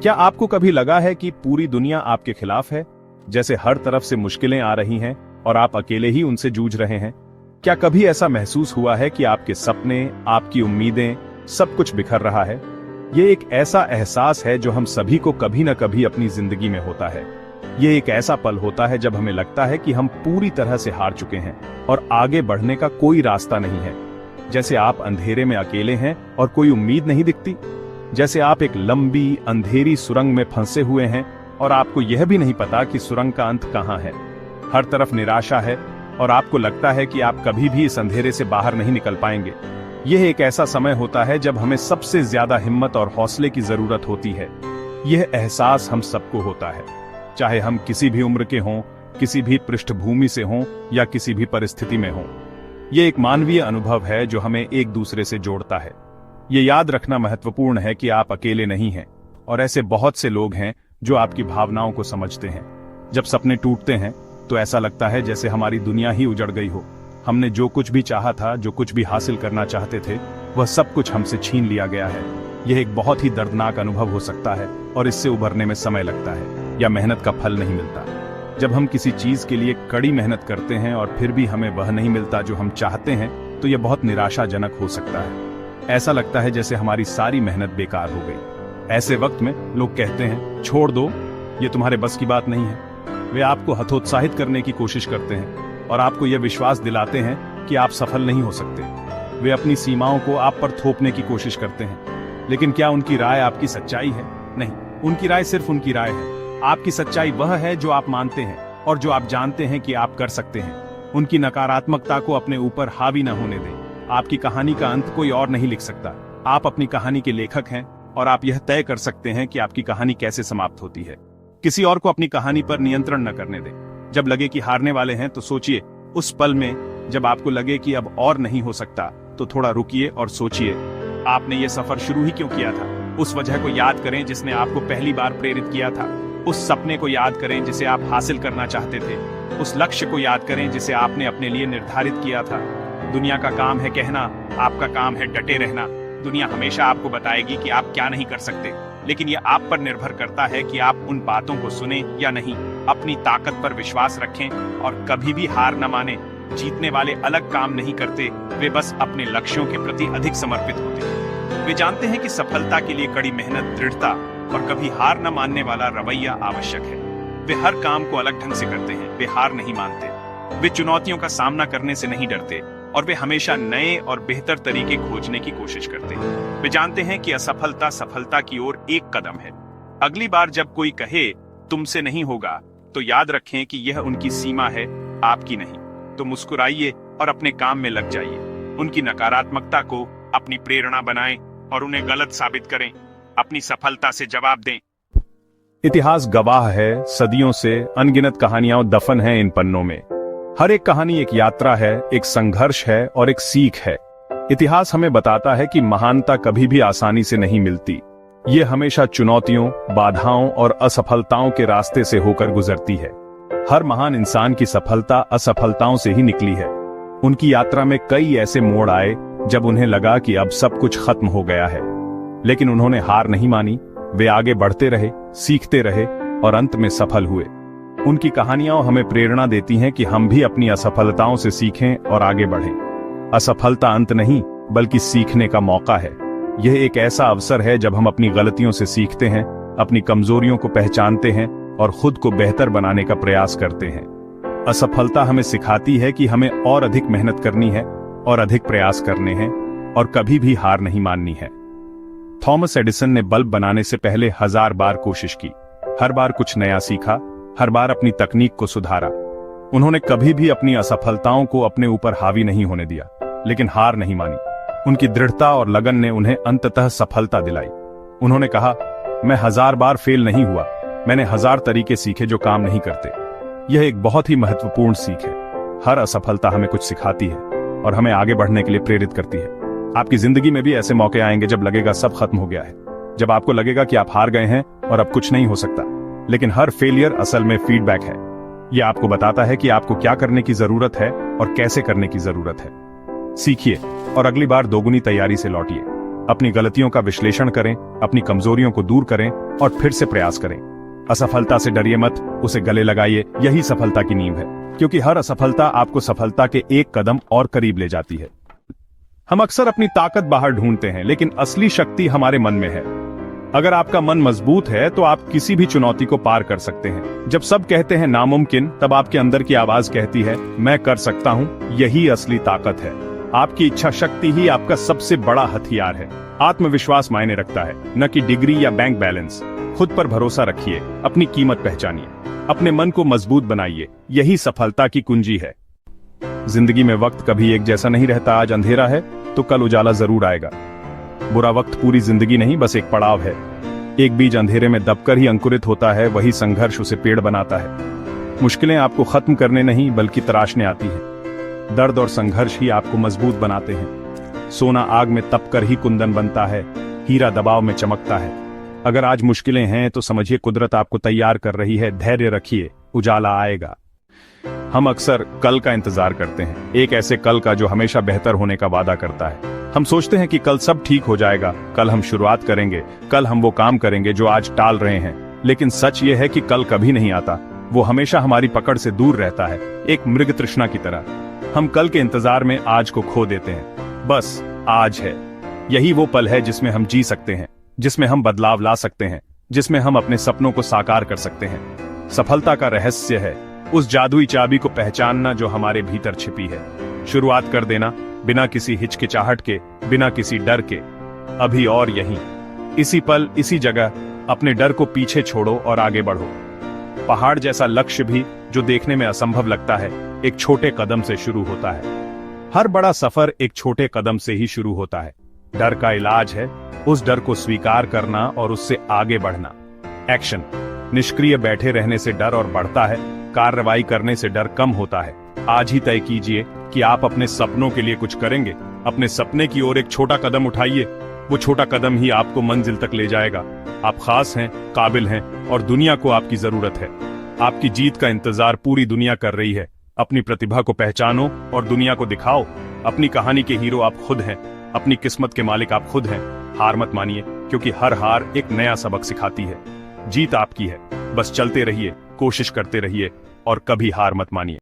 क्या आपको कभी लगा है कि पूरी दुनिया आपके खिलाफ है, जैसे हर तरफ से मुश्किलें आ रही हैं और आप अकेले ही उनसे जूझ रहे हैं? क्या कभी ऐसा महसूस हुआ है कि आपके सपने, आपकी उम्मीदें, सब कुछ बिखर रहा है? ये एक ऐसा एहसास है जो हम सभी को कभी न कभी अपनी जिंदगी में होता है। ये एक ऐसा पल होता है जब हमें लगता है कि हम पूरी तरह से हार चुके हैं और आगे बढ़ने का कोई रास्ता नहीं है। जैसे आप अंधेरे में अकेले हैं और कोई उम्मीद नहीं दिखती। जैसे आप एक लंबी अंधेरी सुरंग में फंसे हुए हैं और आपको यह भी नहीं पता कि सुरंग का अंत कहां है। हर तरफ निराशा है और आपको लगता है कि आप कभी भी इस अंधेरे से बाहर नहीं निकल पाएंगे। यह एक ऐसा समय होता है जब हमें सबसे ज्यादा हिम्मत और हौसले की जरूरत होती है। यह एहसास हम सबको होता है, चाहे हम किसी भी उम्र के हों, किसी भी पृष्ठभूमि से हों या किसी भी परिस्थिति में हों। यह एक मानवीय अनुभव है जो हमें एक दूसरे से जोड़ता है। ये याद रखना महत्वपूर्ण है कि आप अकेले नहीं हैं और ऐसे बहुत से लोग हैं जो आपकी भावनाओं को समझते हैं। जब सपने टूटते हैं तो ऐसा लगता है जैसे हमारी दुनिया ही उजड़ गई हो। हमने जो कुछ भी चाहा था, जो कुछ भी हासिल करना चाहते थे, वह सब कुछ हमसे छीन लिया गया है। यह एक बहुत ही दर्दनाक अनुभव हो सकता है और इससे उभरने में समय लगता है या मेहनत का फल नहीं मिलता। जब हम किसी चीज के लिए कड़ी मेहनत करते हैं और फिर भी हमें वह नहीं मिलता जो हम चाहते हैं, तो यह बहुत निराशाजनक हो सकता है। ऐसा लगता है जैसे हमारी सारी मेहनत बेकार हो गई। ऐसे वक्त में लोग कहते हैं, छोड़ दो, ये तुम्हारे बस की बात नहीं है। वे आपको हतोत्साहित करने की कोशिश करते हैं और आपको यह विश्वास दिलाते हैं कि आप सफल नहीं हो सकते। वे अपनी सीमाओं को आप पर थोपने की कोशिश करते हैं। लेकिन क्या उनकी राय आपकी सच्चाई है? नहीं, उनकी राय सिर्फ उनकी राय है। आपकी सच्चाई वह है जो आप मानते हैं और जो आप जानते हैं कि आप कर सकते हैं। उनकी नकारात्मकता को अपने ऊपर हावी न होने दें। आपकी कहानी का अंत कोई और नहीं लिख सकता। आप अपनी कहानी के लेखक हैं और आप यह तय कर सकते हैं कि आपकी कहानी कैसे समाप्त होती है। किसी और को अपनी कहानी पर नियंत्रण न करने दें। जब लगे कि हारने वाले हैं तो सोचिए, उस पल में जब आपको लगे कि अब और नहीं हो सकता, तो थोड़ा रुकिए और सोचिए, आपने ये सफर शुरू ही क्यों किया था। उस वजह को याद करें जिसने आपको पहली बार प्रेरित किया था। उस सपने को याद करें जिसे आप हासिल करना चाहते थे। उस लक्ष्य को याद करें जिसे आपने अपने लिए निर्धारित किया था। दुनिया का काम है कहना, आपका काम है डटे रहना। दुनिया हमेशा आपको बताएगी कि आप क्या नहीं कर सकते, लेकिन यह आप पर निर्भर करता है कि आप उन बातों को सुने या नहीं। अपनी ताकत पर विश्वास रखें और कभी भी हार न माने। जीतने वाले अलग काम नहीं करते, वे बस अपने लक्ष्यों के प्रति अधिक समर्पित होते हैं। वे जानते हैं कि सफलता के लिए कड़ी मेहनत, दृढ़ता और कभी हार न मानने वाला रवैया आवश्यक है। वे हर काम को अलग ढंग से करते हैं। वे हार नहीं मानते। वे चुनौतियों का सामना करने से नहीं डरते और वे हमेशा नए और बेहतर तरीके खोजने की कोशिश करते हैं। वे जानते हैं कि असफलता सफलता की ओर एक कदम है। अगली बार जब कोई कहे तुमसे नहीं होगा, तो याद रखें कि यह उनकी सीमा है, आपकी नहीं। तो मुस्कुराइए और अपने काम में लग जाइए। उनकी नकारात्मकता को अपनी प्रेरणा बनाएं और उन्हें गलत साबित करें। अपनी सफलता से जवाब दें। इतिहास गवाह है, सदियों से अनगिनत कहानियां दफन हैं इन पन्नों में। हर एक कहानी एक यात्रा है, एक संघर्ष है और एक सीख है। इतिहास हमें बताता है कि महानता कभी भी आसानी से नहीं मिलती। ये हमेशा चुनौतियों, बाधाओं और असफलताओं के रास्ते से होकर गुजरती है। हर महान इंसान की सफलता असफलताओं से ही निकली है। उनकी यात्रा में कई ऐसे मोड़ आए जब उन्हें लगा कि अब सब कुछ खत्म हो गया है, लेकिन उन्होंने हार नहीं मानी। वे आगे बढ़ते रहे, सीखते रहे और अंत में सफल हुए। उनकी कहानियां हमें प्रेरणा देती हैं कि हम भी अपनी असफलताओं से सीखें और आगे बढ़ें। असफलता अंत नहीं, बल्कि सीखने का मौका है। यह एक ऐसा अवसर है जब हम अपनी गलतियों से सीखते हैं, अपनी कमजोरियों को पहचानते हैं और खुद को बेहतर बनाने का प्रयास करते हैं। असफलता हमें सिखाती है कि हमें और अधिक मेहनत करनी है और अधिक प्रयास करने हैं और कभी भी हार नहीं माननी है। थॉमस एडिसन ने बल्ब बनाने से पहले 1000 बार कोशिश की। हर बार कुछ नया सीखा, हर बार अपनी तकनीक को सुधारा। उन्होंने कभी भी अपनी असफलताओं को अपने ऊपर हावी नहीं होने दिया, लेकिन हार नहीं मानी। उनकी दृढ़ता और लगन ने उन्हें अंततः सफलता दिलाई। उन्होंने कहा, मैं 1000 बार फेल नहीं हुआ, मैंने 1000 तरीके सीखे जो काम नहीं करते। यह एक बहुत ही महत्वपूर्ण सीख है। हर असफलता हमें कुछ सिखाती है और हमें आगे बढ़ने के लिए प्रेरित करती है। आपकी जिंदगी में भी ऐसे मौके आएंगे जब लगेगा सब खत्म हो गया है, जब आपको लगेगा कि आप हार गए हैं और अब कुछ नहीं हो सकता। लेकिन हर फेलियर असल में फीडबैक है। यह आपको बताता है कि आपको क्या करने की जरूरत है और कैसे करने की जरूरत है। सीखिए और अगली बार दोगुनी तैयारी से लौटिए। अपनी गलतियों का विश्लेषण करें, अपनी कमजोरियों को दूर करें और फिर से प्रयास करें। असफलता से डरिए मत, उसे गले लगाइए, यही सफलता की नींव है, क्योंकि हर असफलता आपको सफलता के एक कदम और करीब ले जाती है। हम अक्सर अपनी ताकत बाहर ढूंढते हैं, लेकिन असली शक्ति हमारे मन में है। अगर आपका मन मजबूत है तो आप किसी भी चुनौती को पार कर सकते हैं। जब सब कहते हैं नामुमकिन, तब आपके अंदर की आवाज कहती है मैं कर सकता हूं। यही असली ताकत है। आपकी इच्छा शक्ति ही आपका सबसे बड़ा हथियार है। आत्मविश्वास मायने रखता है, न कि डिग्री या बैंक बैलेंस। खुद पर भरोसा रखिए, अपनी कीमत पहचानिए, अपने मन को मजबूत बनाइए, यही सफलता की कुंजी है। जिंदगी में वक्त कभी एक जैसा नहीं रहता। आज अंधेरा है तो कल उजाला जरूर आएगा। बुरा वक्त पूरी जिंदगी नहीं, बस एक पड़ाव है। एक बीज अंधेरे में दबकर ही अंकुरित होता है, वही संघर्ष उसे पेड़ बनाता है। मुश्किलें आपको खत्म करने नहीं बल्कि तराशने आती हैं। दर्द और संघर्ष ही आपको मजबूत बनाते हैं। सोना आग में तपकर ही कुंदन बनता है, हीरा दबाव में चमकता है। अगर आज मुश्किलें हैं तो समझिए कुदरत आपको तैयार कर रही है। धैर्य रखिए, उजाला आएगा। हम अक्सर कल का इंतजार करते हैं, एक ऐसे कल का जो हमेशा बेहतर होने का वादा करता है। हम सोचते हैं कि कल सब ठीक हो जाएगा, कल हम शुरुआत करेंगे, कल हम वो काम करेंगे जो आज टाल रहे हैं। लेकिन सच ये है कि कल कभी नहीं आता। वो हमेशा हमारी पकड़ से दूर रहता है, एक मृग तृष्णा की तरह। हम कल के इंतजार में आज को खो देते हैं। बस आज है, यही वो पल है जिसमें हम जी सकते हैं, जिसमें हम बदलाव ला सकते हैं, जिसमें हम अपने सपनों को साकार कर सकते हैं। सफलता का रहस्य है उस जादुई चाबी को पहचानना जो हमारे भीतर छिपी है। शुरुआत कर देना, बिना किसी हिचकिचाहट के, बिना किसी डर के। अभी और यहीं, इसी पल, इसी जगह अपने डर को पीछे छोड़ो और आगे बढ़ो। पहाड़ जैसा लक्ष्य भी जो देखने में असंभव लगता है, एक छोटे कदम से शुरू होता है। हर बड़ा सफर एक छोटे कदम से ही शुरू होता है। डर का इलाज है उस डर को स्वीकार करना और उससे आगे बढ़ना। एक्शन। निष्क्रिय बैठे रहने से डर और बढ़ता है, कार्रवाई करने से डर कम होता है। आज ही तय कीजिए कि आप अपने सपनों के लिए कुछ करेंगे। अपने सपने की ओर एक छोटा कदम उठाइए। वो छोटा कदम ही आपको मंजिल तक ले जाएगा। आप खास हैं, काबिल हैं और दुनिया को आपकी जरूरत है। आपकी जीत का इंतजार पूरी दुनिया कर रही है। अपनी प्रतिभा को पहचानो और दुनिया को दिखाओ। अपनी कहानी के हीरो आप खुद हैं, अपनी किस्मत के मालिक आप खुद हैं। हार मत मानिए, क्योंकि हर हार एक नया सबक सिखाती है। जीत आपकी है, बस चलते रहिए, कोशिश करते रहिए और कभी हार मत मानिए।